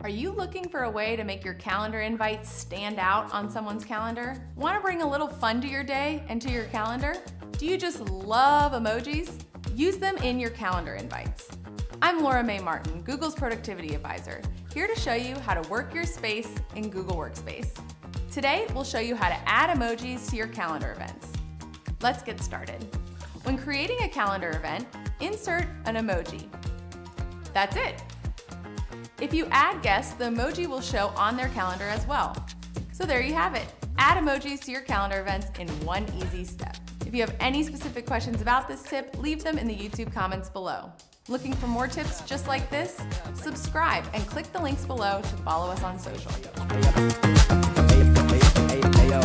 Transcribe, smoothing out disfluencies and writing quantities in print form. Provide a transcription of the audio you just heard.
Are you looking for a way to make your calendar invites stand out on someone's calendar? Want to bring a little fun to your day and to your calendar? Do you just love emojis? Use them in your calendar invites. I'm Laura Mae Martin, Google's Productivity Advisor, here to show you how to work your space in Google Workspace. Today, we'll show you how to add emojis to your calendar events. Let's get started. When creating a calendar event, insert an emoji. That's it. If you add guests, the emoji will show on their calendar as well. So there you have it. Add emojis to your calendar events in one easy step. If you have any specific questions about this tip, leave them in the YouTube comments below. Looking for more tips just like this? Subscribe and click the links below to follow us on social. Hey, yo.